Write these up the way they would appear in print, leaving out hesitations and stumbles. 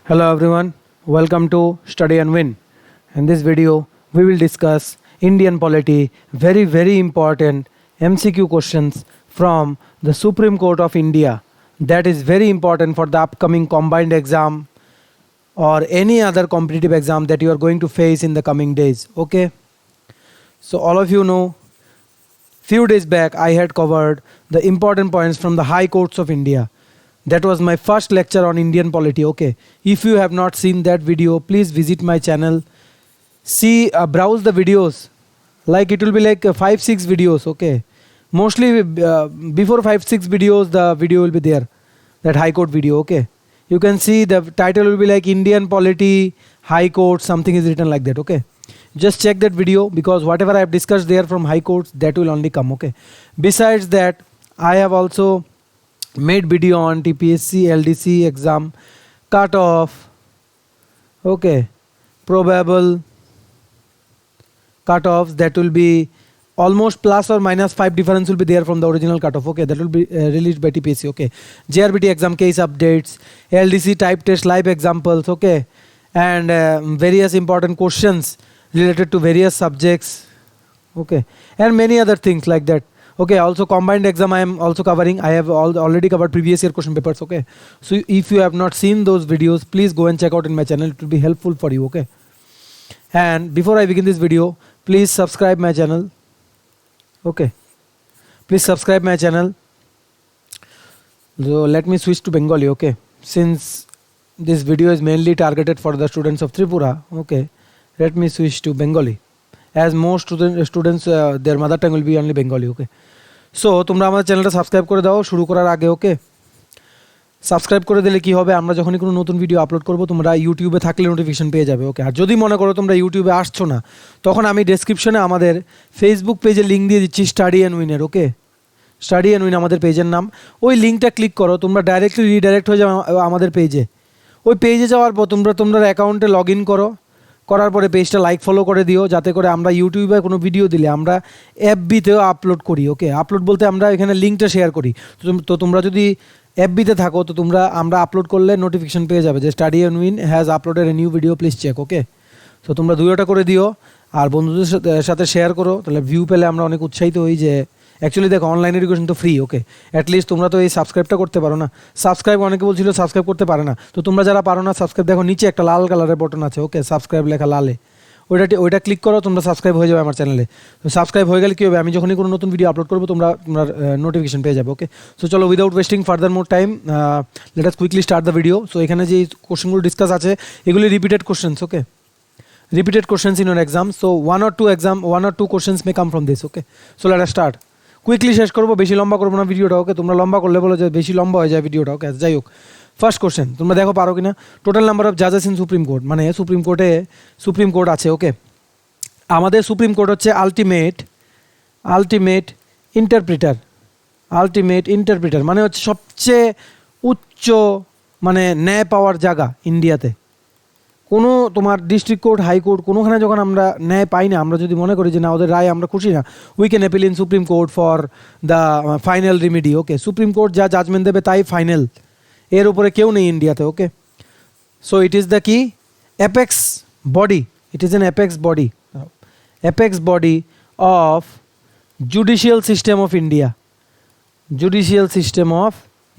Hello everyone, welcome to Study and Win. In this video, we will discuss Indian polity, very important MCQ questions from the Supreme Court of India. That is very important for the upcoming combined exam or any other competitive exam that you are going to face in the coming days. Okay. So all of you know, few days back I had covered the important points from the High Courts of India. That was my first lecture on Indian polity. Okay, if you have not seen that video, please visit my channel, see, browse the videos. Like it will be like 5-6 videos. Okay, mostly before 5-6 videos the video will be there, that High Court video. Okay, you can see the title will be like Indian polity High Court, something is written like that. Okay, just check that video, because whatever I have discussed there from High Courts, that will only come. Okay, besides that, I have also made video on TPSC LDC exam cutoff. Okay, probable cutoffs, that will be almost plus or minus 5 difference will be there from the original cutoff. Okay, that will be released by TPSC. Okay, JRBT exam case updates, LDC type test live examples. Okay, and various important questions related to various subjects. Okay, and many other things like that. Okay, also combined exam I am also covering. I have already covered previous year question papers. Okay, so if you have not seen those videos, please go and check out in my channel. It will be helpful for you. Okay, and before I begin this video, please subscribe my channel. Okay, please subscribe my channel. So let me switch to Bengali. Okay, since this video is mainly targeted for the students of Tripura. Okay, let me switch to Bengali, as most students their mother tongue will be only Bengali. Okay, so তোমরা আমাদের চ্যানেলটা subscribe করে দাও শুরু করার আগে। ওকে, subscribe করে দিলে কি হবে, আমরা যখনই কোনো নতুন ভিডিও আপলোড করব তোমরা ইউটিউবে থাকলে নোটিফিকেশন পেয়ে যাবে। ওকে, আর যদি মনে করো তোমরা ইউটিউবে আসছো না, তখন আমি ডেসক্রিপশনে আমাদের ফেসবুক পেজে লিঙ্ক দিয়ে দিচ্ছি, স্টাডি অ্যান্ড উইনের। ওকে, স্টাডি অ্যান্ড উইন আমাদের পেজের নাম। ওই লিঙ্কটা ক্লিক করো, তোমরা ডাইরেক্টলি রিডাইরেক্ট হয়ে যাও আমাদের পেজে। ওই পেজে যাওয়ার পর তোমরা অ্যাকাউন্টে লগ ইন করো, করার পরে পেজটা লাইক ফলো করে দিও, যাতে করে আমরা ইউটিউবে কোনো ভিডিও দিলে আমরা এফবিতেও আপলোড করি। ওকে, আপলোড বলতে আমরা এখানে লিঙ্কটা শেয়ার করি। তো তোমরা যদি এফবিতে থাকো, তো আমরা আপলোড করলে নোটিফিকেশন পেয়ে যাবে যে study and win has uploaded a new video, please check. Okay, তো তোমরা দুইটা করে দিও আর বন্ধুদের সাথে শেয়ার করো, তাহলে ভিউ পেলে আমরা অনেক উৎসাহিত হই। যে অ্যাকচুয়ালি দেখো, অনলাইন এডুকেশন তো ফ্রি। ওকে, অ্যাটলিস্ট তোমরা তো এই সাবস্ক্রাইবটা করতে পারো না। সাবস্ক্রাইব অনেকে বলছিল সাবস্ক্রাইব করতে পারে না, তো তোমরা যারা পারো না সাবস্ক্রাইব, দেখো নিচে একটা লাল কালারের বটন আছে। ওকে, সাবস্ক্রাইব লেখা লালে, ওইটা ক্লিক করো, তোমরা সাবস্ক্রাইব হয়ে যাবে আমার চ্যানেলে। তো সাবস্ক্রাইব হয়ে গেলে কী হবে, আমি যখনই কোনো নতুন ভিডিও আপলোড করবো তোমরা নোটিফিকেশন পেয়ে যাবে। ওকে, সো চলো, without wasting further more time, let us quickly start the video. So এখানে যে কোশ্চেনগুলো ডিসকাস আছে, এগুলি repeated questions. Okay, repeated questions in your exam, so one or two questions may come from this. Okay, so let us start. Quickly শেষ করবো, বেশি লম্বা করবো না ভিডিওটা। ওকে, তোমরা লম্বা করলে বলো যে বেশি লম্বা হয়ে যায় ভিডিওটা। ওকে, যাই হোক, ফার্স্ট কোশ্চেন তোমরা দেখো পারো কিনা। টোটাল নাম্বার অফ জাজেস ইন সুপ্রিম কোর্ট, মানে সুপ্রিম কোর্ট আছে। ওকে, আমাদের সুপ্রিম কোর্ট হচ্ছে আলটিমেট ইন্টারপ্রিটার, মানে হচ্ছে সবচেয়ে উচ্চ মানে ন্যায় পাওয়ার জায়গা ইন্ডিয়াতে। কোনো তোমার ডিস্ট্রিক্ট কোর্ট, হাইকোর্ট, কোনোখানে যখন আমরা ন্যায় পাই না, আমরা যদি মনে করি যে না ওদের রায় আমরা খুশি না, we can appeal in supreme court for the final remedy. Okay, supreme court যা জাজমেন্ট দেবে তাই ফাইনাল, এর উপরে কেউ নেই ইন্ডিয়াতে। Okay, so it is the কি apex body, it is an apex body of judicial system of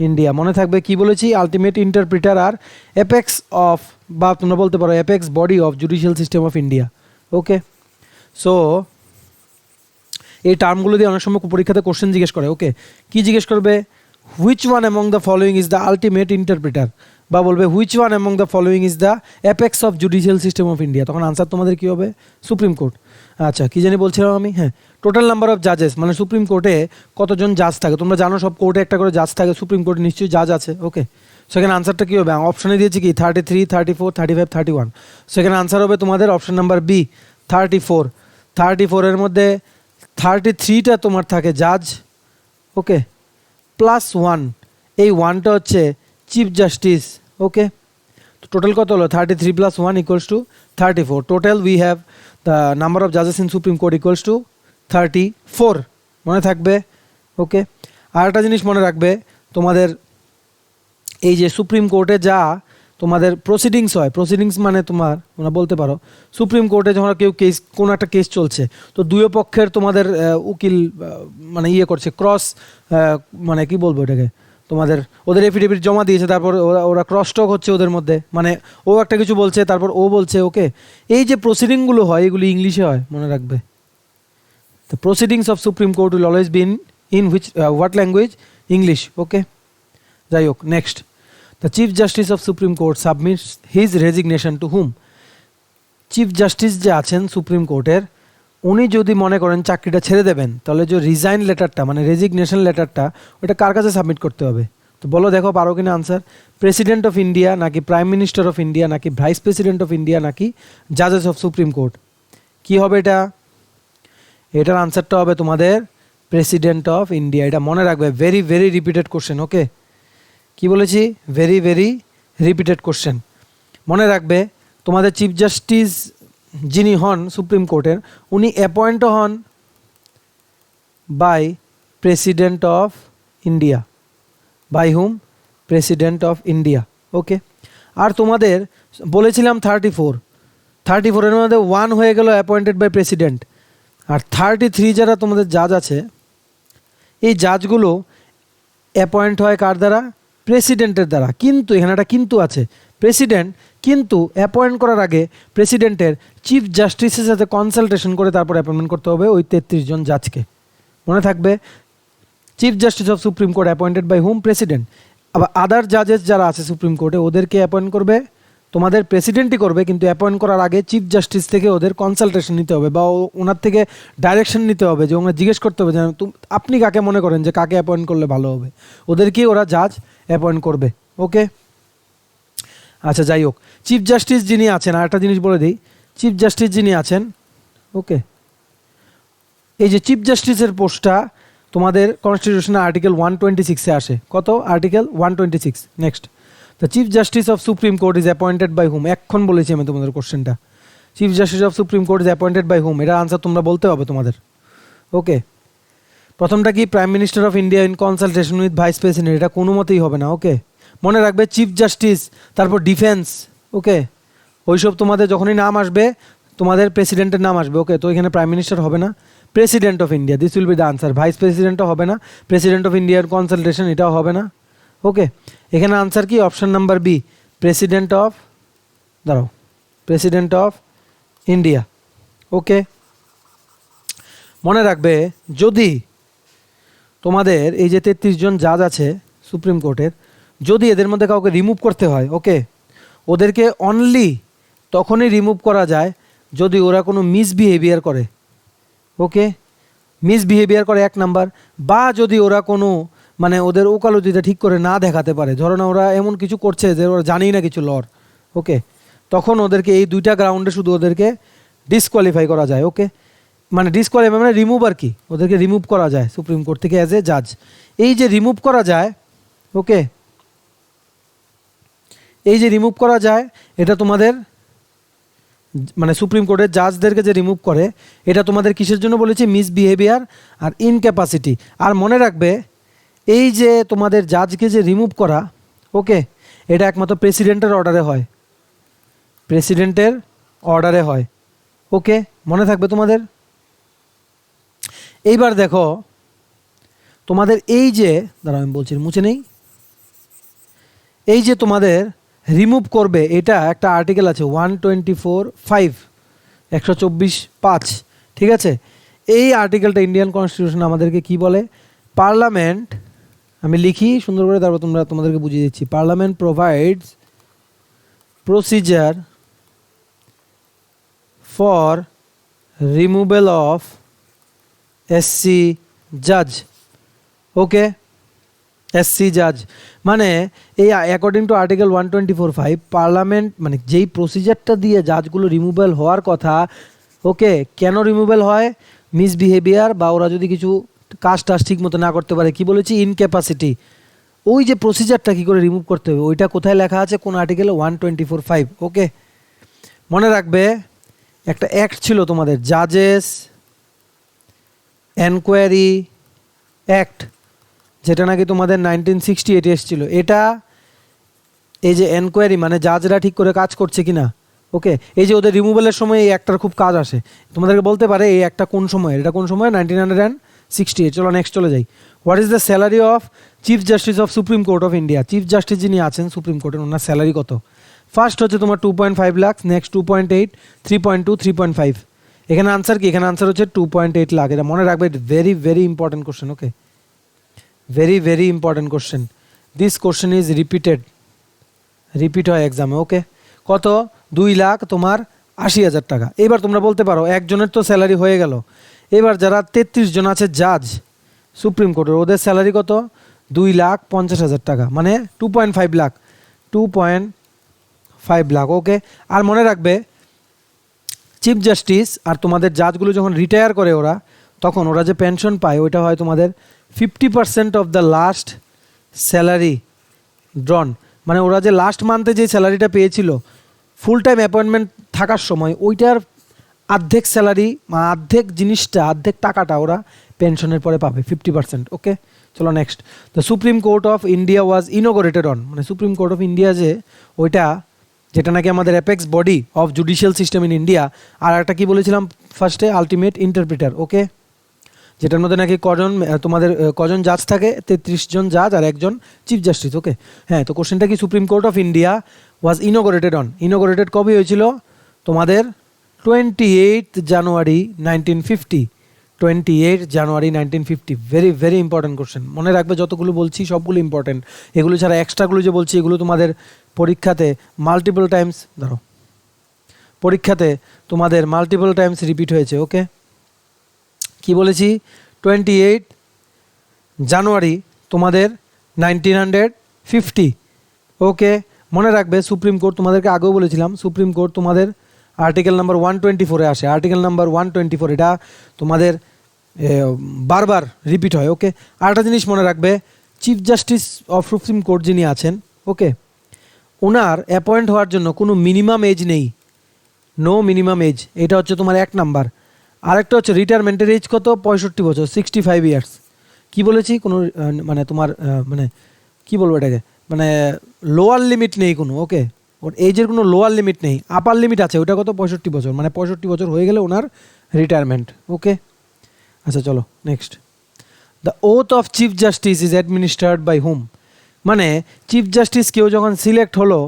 India. মনে থাকবে কি বলেছি, আলটিমেট ইন্টারপ্রিটার আর অ্যাপেক্স অফ, বা তোমরা বলতে পারো apex body of judicial system of India. Okay, so এই টার্মগুলো দিয়ে অনেক সময় পরীক্ষাতে কোশ্চেন জিজ্ঞেস করে। ওকে, কি জিজ্ঞেস করবে, which one among the following is the ultimate interpreter, বা বলবে which one among the following is the apex of judicial system of India, তখন আনসার তোমাদের কী হবে, সুপ্রিম কোর্ট। আচ্ছা, কী জানি বলছিলাম আমি, হ্যাঁ, টোটাল নাম্বার অফ জাজেস, মানে সুপ্রিম কোর্টে কতজন জাজ থাকে। তোমরা জানো সব কোর্টে একটা করে জাজ থাকে, সুপ্রিম কোর্টে নিশ্চয়ই জাজ আছে। ওকে, সেখানে আনসারটা কী হবে, অপশানে দিয়েছি কি 33, 34, 35, 31। সেখানে আনসার হবে তোমাদের অপশান নাম্বার বি 34। 34-এর মধ্যে 33টা তোমার থাকে জাজ। ওকে, প্লাস 1, এই 1টা হচ্ছে চিফ জাস্টিস। ওকে, তো টোটাল কত হলো, 33 + 1 = 34। Total we have the number of জাজেস ইন সুপ্রিম কোর্ট = 34, মনে থাকবে। ওকে, আর একটা জিনিস মনে রাখবে, তোমাদের এই যে সুপ্রিম কোর্টে যা তোমাদের প্রসিডিংস হয়, প্রসিডিংস মানে তোমরা বলতে পারো সুপ্রিম কোর্টে যখন কেউ কেস, কোনো একটা কেস চলছে, তো দুই পক্ষের তোমাদের উকিল মানে করছে ক্রস, মানে কি বলবো এটাকে, তোমাদের ওদের এফিডেভিট জমা দিয়েছে, তারপর ওরা ক্রস টক হচ্ছে ওদের মধ্যে, মানে ও একটা কিছু বলছে তারপর ও বলছে, ওকে। এই যে প্রসিডিংগুলো হয় এগুলি ইংলিশে হয়, মনে রাখবে। The proceedings of Supreme Court will always be in which what language? English. Okay. যাই হোক, next. The Chief Justice of Supreme Court submits his resignation to whom? Chief justice যে আছেন সুপ্রিম কোর্টের, উনি যদি মনে করেন চাকরিটা ছেড়ে দেবেন, তাহলে যে রিজাইন লেটারটা মানে রেজিগনেশন লেটারটা ওটা কার কাছে সাবমিট করতে হবে? তো বলো, দেখো পারো কিনা আনসার। প্রেসিডেন্ট অফ ইন্ডিয়া, নাকি প্রাইম মিনিস্টার অফ ইন্ডিয়া, নাকি ভাইস প্রেসিডেন্ট অফ ইন্ডিয়া, নাকি জাজেস অফ সুপ্রিম কোর্ট? কি হবে এটা? এটার আনসারটা হবে তোমাদের প্রেসিডেন্ট অফ ইন্ডিয়া। এটা মনে রাখবে, ভেরি ভেরি রিপিটেড কোশ্চেন। ওকে, কি বলেছি? Very very repeated question. মনে রাখবে, তোমাদের চিফ জাস্টিস যিনি হন সুপ্রিম কোর্টের, উনি অ্যাপয়েন্টও হন by president of India. By hmm? President of India. Okay, আর তোমাদের বলেছিলাম 34-এর মধ্যে 1 হয়ে গেল অ্যাপয়েন্টেড বাই প্রেসিডেন্ট, আর 33 যারা তোমাদের জাজ আছে, এই জাজগুলো অ্যাপয়েন্ট হয় কার দ্বারা? প্রেসিডেন্টের দ্বারা। কিন্তু এখানে একটা কিন্তু আছে, প্রেসিডেন্ট কিন্তু অ্যাপয়েন্ট করার আগে প্রেসিডেন্টের চিফ জাস্টিসের সাথে কনসালটেশন করে তারপর অ্যাপয়েন্টমেন্ট করতে হবে ওই 33 জন জাজকে। মনে থাকবে, chief justice of supreme court appointed by hmm? President. আবার আদার জাজেস যারা আছে সুপ্রিম কোর্টে, ওদেরকে অ্যাপয়েন্ট করবে তোমাদের প্রেসিডেন্টই করবে, কিন্তু অ্যাপয়েন্ট করার আগে চিফ জাস্টিস থেকে ওদের কনসালটেশন নিতে হবে, বা ওনার থেকে ডাইরেকশন নিতে হবে, যে ওনার জিজ্ঞেস করতে হবে যে আপনি কাকে মনে করেন যে কাকে অ্যাপয়েন্ট করলে ভালো হবে, ওদেরকেই ওরা জাজ অ্যাপয়েন্ট করবে। ওকে, আচ্ছা যাই হোক, চিফ জাস্টিস যিনি আছেন, আর একটা জিনিস বলে দিই, চিফ জাস্টিস যিনি আছেন, ওকে, এই যে চিফ জাস্টিসের পোস্টটা তোমাদের কনস্টিটিউশনের আর্টিকেল 126-এ আসে। কত? Article 126। Next, the chief justice of supreme court is appointed by hmm? এখন বলেছি আমি তোমাদের কোশ্চেনটা, chief justice of supreme court is appointed by hmm, এটা আনসার তোমরা বলতে হবে তোমাদের। ওকে, প্রথমটা কি? Prime minister of India in consultation with vice president, এটা কোনো মতেই হবে না। ওকে, মনে রাখবে চিফ জাস্টিস, তারপর ডিফেন্স। ওকে, ওইসব তোমাদের যখনই নাম আসবে তোমাদের প্রেসিডেন্টের নাম আসবে। ওকে, তো এখানে প্রাইম মিনিস্টার হবে না, president of India, this will be the answer. Vice প্রেসিডেন্টও হবে না, প্রেসিডেন্ট অফ ইন্ডিয়ার কনসালটেশন এটাও হবে না। ওকে, এখানে আনসার কি? Option number B, president of, দাঁড়াও, প্রেসিডেন্ট অফ ইন্ডিয়া। ওকে, মনে রাখবে, যদি তোমাদের এই যে 33 জন জাজ আছে সুপ্রিম কোর্টের, যদি এদের মধ্যে কাউকে রিমুভ করতে হয়, ওকে, ওদেরকে অনলি তখনই রিমুভ করা যায় যদি ওরা কোনো মিসবিহেভিয়ার করে। ওকে, মিসবিহেভিয়ার করে 1 নাম্বার, বা যদি ওরা কোনো মানে ওদের ওকালতিটা ঠিক করে না দেখাতে পারে, ধরো না ওরা এমন কিছু করছে যে ওরা জানেই না কিছু লর। ওকে, তখন ওদেরকে এই 2টা গ্রাউন্ডে শুধু ওদেরকে ডিসকোয়ালিফাই করা যায়। ওকে, মানে ডিসকোয়ালিফাই মানে রিমুভ আর কি, ওদেরকে রিমুভ করা যায় সুপ্রিম কোর্ট থেকে অ্যাজ এ জাজ। এই যে রিমুভ করা যায়, ওকে, এই যে রিমুভ করা যায়, এটা তোমাদের মানে সুপ্রিম কোর্টের জাজদেরকে যে রিমুভ করে, এটা তোমাদের কিসের জন্য বলেছি? মিসবিহেভিয়ার আর ইনক্যাপাসিটি। আর মনে রাখবে, এই যে তোমাদের জাজকে যে রিমুভ করা, ওকে, এটা একমাত্র প্রেসিডেন্টের অর্ডারে হয়, প্রেসিডেন্টের অর্ডারে হয়। ওকে, মনে থাকবে তোমাদের। এইবার দেখো, তোমাদের এই যে, দাঁড়াও আমি বলছি, মুছে নেই, এই যে তোমাদের রিমুভ করবে, এটা একটা আর্টিকেল আছে 124(5), 124(5), ঠিক আছে? এই আর্টিকেলটা ইন্ডিয়ান কনস্টিটিউশন আমাদেরকে কি বলে? পার্লামেন্ট, আমি লিখি সুন্দর করে, তারপর তোমাদেরকে বুঝিয়ে দিচ্ছি। Parliament provides procedure for removal of SC জাজ। ওকে, এসসি জাজ মানে এই অ্যাকর্ডিং টু আর্টিকেল 124(5) পার্লামেন্ট মানে যেই প্রসিজারটা দিয়ে জাজগুলো রিমুভাল হওয়ার কথা, ওকে, কেন রিমুভাল হয়? মিসবিহেভিয়ার, বা ওরা যদি কিছু কাজ টাজ ঠিক মতো না করতে পারে, কি বলেছি? ইনক্যাপাসিটি। ওই যে প্রসিজারটা কী করে রিমুভ করতে হবে, ওইটা কোথায় লেখা আছে? কোন আর্টিকেলে? 124(5). ওকে, মনে রাখবে, একটা অ্যাক্ট ছিল তোমাদের, জাজেস এনকোয়ারি অ্যাক্ট, যেটা নাকি তোমাদের 1968 এসেছিল। এটা এই যে এনকোয়ারি মানে জাজরা ঠিক করে কাজ করছে কিনা, ওকে। এই যে ওদের রিমুভালের সময় এই একটার খুব কাজ আসে, তোমাদেরকে বলতে পারে এই একটা কোন সময়, এটা কোন সময় 1968। চলো নেক্সট চলে যাই। What is the salary of chief justice of supreme court of India? Chief justice যিনি আছেন সুপ্রিম কোর্টের, ওনার স্যালারি কত? ফার্স্ট হচ্ছে তোমার 2.5 লাখ, নেক্সট 2.8, 3.2, 3.5। এখানে আনসার কি? এখানে আনসার হচ্ছে 2.8 লাখ। এটা মনে রাখবে, very very important question, okay, very very important question. This question is repeat হয় এক্সামে, ওকে। কত? 2 লাখ তোমার 80,000 টাকা। এবার তোমরা বলতে পারো একজনের তো স্যালারি হয়ে গেল, এবার যারা 33 জন আছে জাজ সুপ্রিম কোর্টের, ওদের স্যালারি কত? 2,50,000 টাকা, মানে 2.5 লাখ, 2.5 লাখ, ওকে। আর মনে রাখবে চিফ জাস্টিস আর তোমাদের জাজগুলো যখন রিটায়ার করে ওরা, তখন ওরা যে পেনশন পায় ওইটা হয় তোমাদের 50% অফ দ্য লাস্ট স্যালারি ড্রন, মানে ওরা যে লাস্ট মান্থে যে স্যালারিটা পেয়েছিল ফুল টাইম অ্যাপয়েন্টমেন্ট থাকার সময়, ওইটার অর্ধেক স্যালারি বা অর্ধেক জিনিসটা, অর্ধেক টাকাটা ওরা পেনশনের পরে পাবে, 50%, ওকে। চলো next. The supreme court of India was inaugurated on, মানে সুপ্রিম কোর্ট অফ ইন্ডিয়া যে ওইটা, যেটা নাকি আমাদের apex body of judicial system in India. আর একটা কি বলেছিলাম ফার্স্টে? Ultimate interpreter, okay. যেটার মধ্যে নাকি কজন জাজ থাকে? 33 জন জাজ আর একজন চিফ জাস্টিস, ওকে। হ্যাঁ, তো কোশ্চেনটা কি? Supreme court of India was inaugurated on, ইনোগ্রেটেড কবে হয়েছিল তোমাদের? 28 জানুয়ারি 1950, 28 জানুয়ারি 1950। ভেরি ভেরি ইম্পর্টেন্ট কোশ্চেন, মনে রাখবে যতগুলো বলছি সবগুলো ইম্পর্টেন্ট। এগুলো ছাড়া এক্সট্রাগুলো যে বলছি এগুলো তোমাদের পরীক্ষাতে মাল্টিপল টাইমস রিপিট হয়েছে, ওকে। কি বলেছি? 28 জানুয়ারি তোমাদের 1950, ওকে। মনে রাখবে সুপ্রিম কোর্ট, তোমাদেরকে আগেও বলেছিলাম, সুপ্রিম কোর্ট তোমাদের আর্টিকেল নাম্বার 124-এ আসে। আর্টিকেল নাম্বার 124 এটা তোমাদের বারবার রিপিট হয়, ওকে। আর একটা জিনিস মনে রাখবে, chief justice of supreme court যিনি আছেন, ওকে, ওনার অ্যাপয়েন্ট হওয়ার জন্য কোনো মিনিমাম এজ নেই, নো মিনিমাম এজ। এটা হচ্ছে তোমার 1 নাম্বার। আরেকটা হচ্ছে রিটায়ারমেন্টের এজ কত? 65 বছর, 65 ইয়ার্স। কি বলেছি? কোনো মানে তোমার মানে কি বলবো এটাকে, মানে লোয়ার লিমিট নেই কোনো, ওকে। ওর এজের কোনো লোয়ার লিমিট নেই, আপার লিমিট আছে। ওটা কত? 65 বছর, মানে 65 বছর হয়ে গেলে ওনার রিটায়ারমেন্ট, ওকে। আচ্ছা চলো next. The oath of chief justice is administered by hmm, মানে চিফ জাস্টিস কেউ যখন সিলেক্ট হলো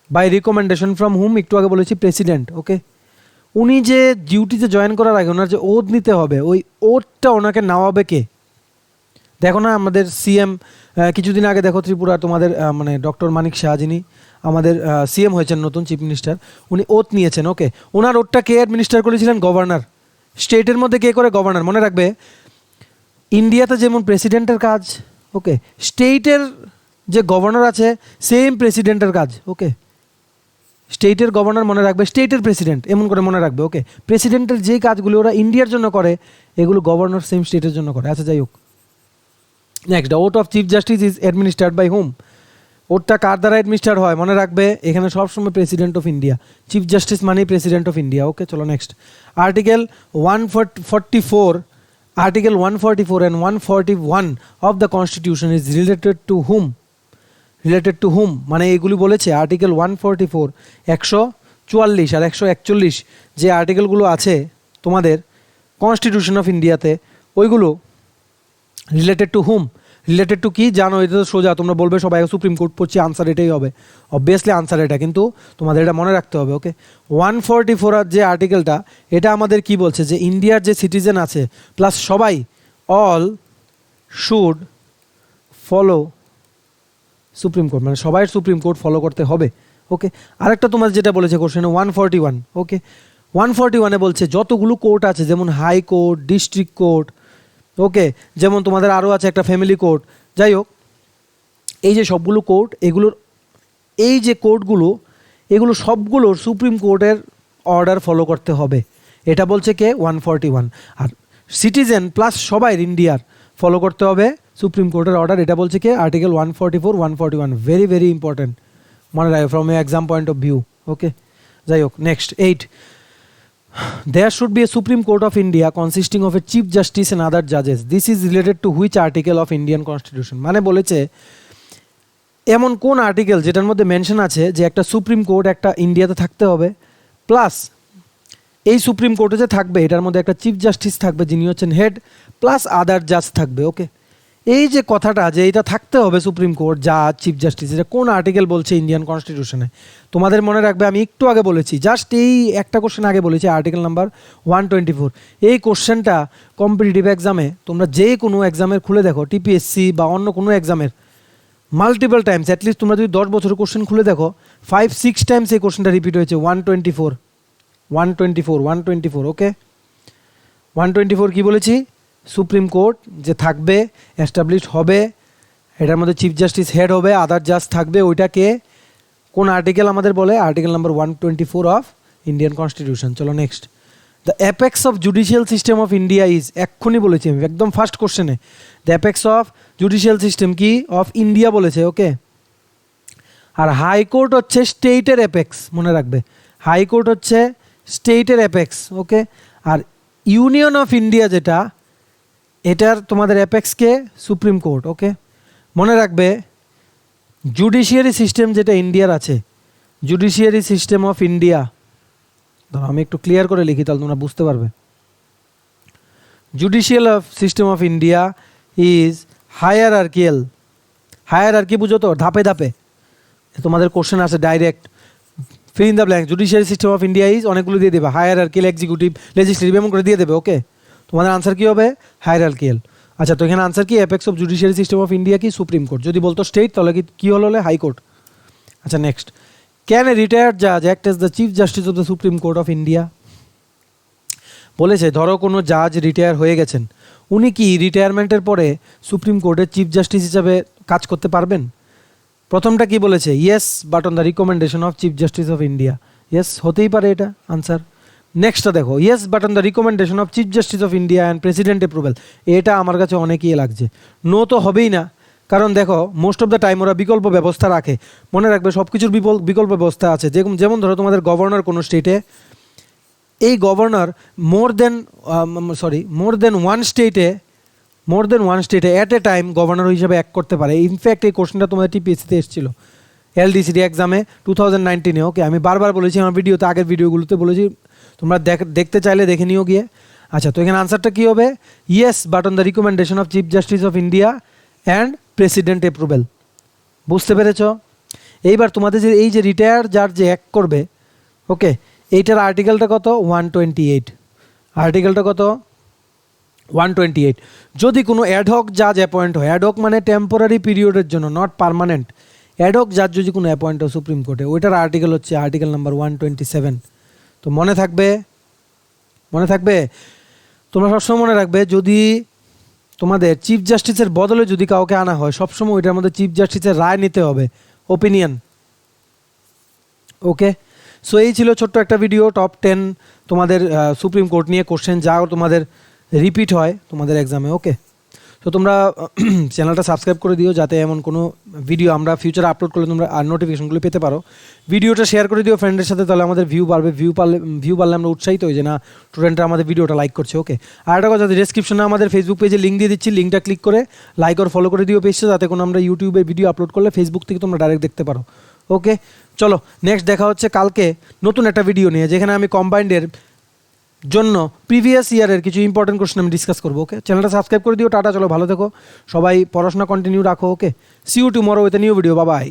বাই রিকমেন্ডেশন ফ্রম হুম, একটু আগে বলেছি প্রেসিডেন্ট, ওকে। উনি যে ডিউটিতে জয়েন করার আগে ওনার যে ওথ নিতে হবে, ওই ওথটা ওনাকে নেওয়াবে কে? দেখো না আমাদের সিএম কিছুদিন আগে দেখো ত্রিপুরা তোমাদের মানে ডক্টর মানিক শাহ যিনি আমাদের সিএম হয়েছেন নতুন চিফ মিনিস্টার, উনি ওথ নিয়েছেন, ওকে। ওনার ওথটা কে অ্যাডমিনিস্টার করেছিলেন? গভর্নর। স্টেটের মধ্যে কে করে? গভর্নর। মনে রাখবে ইন্ডিয়াতে যেমন প্রেসিডেন্টের কাজ, ওকে, স্টেটের যে গভর্নর আছে সেম প্রেসিডেন্টের কাজ, ওকে। স্টেটের গভর্নর মনে রাখবে, স্টেটের প্রেসিডেন্ট, এমন করে মনে রাখবে, ওকে। প্রেসিডেন্টের যেই কাজগুলো ওরা ইন্ডিয়ার জন্য করে, এগুলো গভর্নর সেম স্টেটের জন্য করে। আচ্ছা যাই হোক, next. The oath of chief justice is administered by hmm, ওটা কার দ্বারা অ্যাডমিনিস্টার হয়? মনে রাখবে এখানে সবসময় president of India, chief justice মানেই প্রেসিডেন্ট অফ ইন্ডিয়া, ওকে। চলো next. Article 144, article 144 and 141 of the constitution is related to hmm, মানে এগুলি বলেছে আর্টিকেল 144, 144 আর 141 যে আর্টিকেলগুলো আছে তোমাদের কনস্টিটিউশন অফ ইন্ডিয়াতে, ওইগুলো related to hmm, related to কি জানো? এটা তো সোজা, তোমরা বলবে সবাই সুপ্রিম কোর্ট পড়ছি, আনসার এটাই হবে, অবভিয়াসলি আনসার এটা, কিন্তু তোমাদের এটা মনে রাখতে হবে, ওকে। 144 আর যে আর্টিকেলটা, এটা আমাদের কি বলছে? যে ইন্ডিয়ার যে সিটিজেন আছে প্লাস সবাই, all should follow supreme court, মানে সবাই সুপ্রিম কোর্ট ফলো করতে হবে, ওকে। আরেকটা তোমার যেটা বলেছে কোশ্চেনে 141, ওকে। 141-এ বলছে যতগুলো কোর্ট আছে, যেমন হাই কোর্ট, ডিস্ট্রিক্ট কোর্ট, ওকে, যেমন তোমাদের আরও আছে একটা ফ্যামিলি কোর্ট, যাই হোক, এই যে সবগুলো কোর্ট, এগুলোর এই যে কোর্টগুলো, এগুলো সবগুলোর সুপ্রিম কোর্টের অর্ডার ফলো করতে হবে, এটা বলছে কে? 141। আর সিটিজেন প্লাস সবাই ইন্ডিয়ার ফলো করতে হবে সুপ্রিম কোর্টের অর্ডার, এটা বলছে কে? আর্টিকেল 144, 141। ভেরি ভেরি ইম্পর্টেন্ট, মনে রাখবে from a exam point of view, okay. যাই হোক, next 8, there should be a Supreme Court of India consisting of a Chief Justice and other judges. This is related to which article of Indian Constitution? মানে বলেছে এমন কোন article যেটার মধ্যে mention আছে যে একটা সুপ্রিম কোর্ট একটা ইন্ডিয়াতে থাকতে হবে, প্লাস এই সুপ্রিম কোর্টে যে থাকবে এটার মধ্যে একটা চিফ জাস্টিস থাকবে যিনি হচ্ছেন হেড, প্লাস আদার জাজ থাকবে। ওকে, এই যে কথাটা যে এটা থাকতে হবে সুপ্রিম কোর্ট, জাজ, চিফ জাস্টিস, এটা কোন আর্টিকেল বলছে ইন্ডিয়ান কনস্টিটিউশনে? তোমাদের মনে রাখবে আমি একটু আগে বলেছি, জাস্ট এই একটা কোশ্চেন আগে বলেছি, আর্টিকেল নাম্বার 124। এই কোশ্চেনটা কম্পিটিটিভ এক্সামে তোমরা যে কোনো এক্সামের খুলে দেখো, টিপিএসসি বা অন্য কোনো এক্সামের মাল্টিপল টাইমস, অ্যাটলিস্ট তোমরা যদি 10 বছরের কোশ্চেন খুলে দেখো 5-6 টাইমস এই কোশ্চেনটা রিপিট হয়েছে। 124। ওকে, 124 কি বলেছি? সুপ্রিম কোর্ট যে থাকবে, এস্টাবলিশ হবে, এটার মধ্যে চিফ জাস্টিস হেড হবে, আদার জাজ থাকবে, ওইটাকে কোন আর্টিকেল আমাদের বলে? Article number 124 of Indian constitution. চলো next, the apex of judicial system of India is, এক্ষুনি বলেছি আমি একদম ফার্স্ট কোশ্চেনে, the apex of judicial system কি? অফ ইন্ডিয়া বলেছে। ওকে, আর হাইকোর্ট হচ্ছে স্টেটের অ্যাপেক্স, মনে রাখবে, হাইকোর্ট হচ্ছে স্টেটের অ্যাপেক্স। ওকে, আর ইউনিয়ন অফ ইন্ডিয়া যেটা, এটার তোমাদের অ্যাপেক্সকে সুপ্রিম কোর্ট। ওকে, মনে রাখবে জুডিশিয়ারি সিস্টেম যেটা ইন্ডিয়ার আছে, জুডিশিয়ারি সিস্টেম অফ ইন্ডিয়া, ধরো আমি একটু ক্লিয়ার করে লিখি তাহলে তোমরা বুঝতে পারবে। Judicial of system of India is hierarchical. Hierarchy বুঝো তো, ধাপে ধাপে। তোমাদের কোশ্চেন আছে direct, fill in the blank. Judiciary system of India is, অনেকগুলো দিয়ে দেবে, হায়ারার্কিয়াল, এক্সিকিউটিভ, লেজিসলেটিভ, এমন করে দিয়ে দেবে। ওকে, তোমাদের আনসার কি হবে? হায়ারার্কিয়াল। আচ্ছা, তো এখানে আনসার কি? Apex of judiciary system of India কি? Supreme court. যদি বলতো স্টেট তাহলে কি হলো? হাইকোর্ট। আচ্ছা নেক্সট, ক্যান এ রিটায়ার্ড জাজ act as the chief justice of the supreme court of India? বলেছে ধরো কোনো জাজ রিটায়ার হয়ে গেছেন, উনি কি রিটায়ারমেন্টের পরে সুপ্রিম কোর্টের চিফ জাস্টিস হিসাবে কাজ করতে পারবেন? প্রথমটা কি বলেছে? Yes, but on the recommendation of chief justice of India. Yes, হতেই পারে এটা আনসার। নেক্সটটা দেখো, yes but on the recommendation of chief justice of India and president approval. এটা আমার কাছে অনেকই লাগছে, নো তো হবেই না, কারণ দেখো মোস্ট অফ দ্য টাইম ওরা বিকল্প ব্যবস্থা রাখে। মনে রাখবে সব কিছুর বিকল্প ব্যবস্থা আছে। যেমন ধরো তোমাদের গভর্নর কোনো স্টেটে, এই গভর্নর মোর দেন ওয়ান স্টেটে অ্যাট এ টাইম গভর্নর হিসেবে অ্যাক্ট করতে পারে। ইনফ্যাক্ট এই কোশ্চেনটা তোমাদের টিপিএসসিতে এসেছিলো এলডিসিডি এক্সামে 2019-এ। ওকে, আমি বারবার বলেছি আমার ভিডিওতে, আগের ভিডিওগুলোতে বলেছি, তোমরা দেখতে চাইলে দেখে নিও গিয়ে। আচ্ছা, তো এখানে আনসারটা কী হবে? Yes but on the recommendation of chief justice of India and president approval. বুঝতে পেরেছ? এইবার তোমাদের যে এই যে রিটায়ার যার যে অ্যাক্ট করবে, ওকে, এইটার আর্টিকেলটা কত? 128। আর্টিকেলটা কত? 128। যদি কোনো অ্যাডহক জাজ অ্যাপয়েন্ট হয়, অ্যাডহক মানে টেম্পোরারি পিরিয়ডের জন্য, নট পার্মানেন্ট, অ্যাডহক জাজ যদি কোনো অ্যাপয়েন্ট হয় সুপ্রিম কোর্টে, ওইটার আর্টিকেল হচ্ছে আর্টিকেল নাম্বার 127। তো মনে থাকবে তোমরা সবসময় মনে রাখবে, যদি তোমাদের চিফ জাস্টিসের বদলে যদি কাউকে আনা হয়, সবসময় ওইটার মধ্যে চিফ জাস্টিসের রায় নিতে হবে, ওপিনিয়ন। ওকে, সো এই ছিল ছোট্ট একটা ভিডিও, টপ 10 তোমাদের সুপ্রিম কোর্ট নিয়ে কোশ্চেন যা তোমাদের রিপিট হয় তোমাদের এক্সামে। ওকে, তো তোমরা চ্যানেলটা সাবস্ক্রাইব করে দিও যাতে এমন কোনো ভিডিও আমরা ফিউচারে আপলোড করলে তোমরা আর নোটিফিকেশনগুলো পেতে পারো। ভিডিওটা শেয়ার করে দিও ফ্রেন্ডের সাথে, তাহলে আমাদের ভিউ বাড়বে। ভিউ বাড়লে আমরা উৎসাহিত হই যে না, স্টুডেন্টরা আমাদের ভিডিওটা লাইক করছে। ওকে, আর একটা কথা, ডেসক্রিপশনে আমাদের ফেসবুক পেজে লিঙ্ক দিয়ে দিচ্ছি, লিঙ্কটা ক্লিক করে লাইক আর ফলো করে দিও পেজটা, যাতে কোনো আমরা ইউটিউবে ভিডিও আপলোড করলে ফেসবুক থেকে তোমরা ডাইরেক্ট দেখতে পারো। ওকে, চলো নেক্সট দেখা হচ্ছে কালকে নতুন একটা ভিডিও নিয়ে, যেখানে আমি কম্বাইন্ডের জন্য প্রিভিয়াস ইয়ারের কিছু ইম্পর্টেন্ট কোশ্চেন আমি ডিসকাস করবো। ওকে, চ্যানেলটা সাবস্ক্রাইব করে দিও। টাটা, চলো ভালো থেকো সবাই, পড়াশোনা কন্টিনিউ রাখো। Okay, see you tomorrow with a new video, bye by.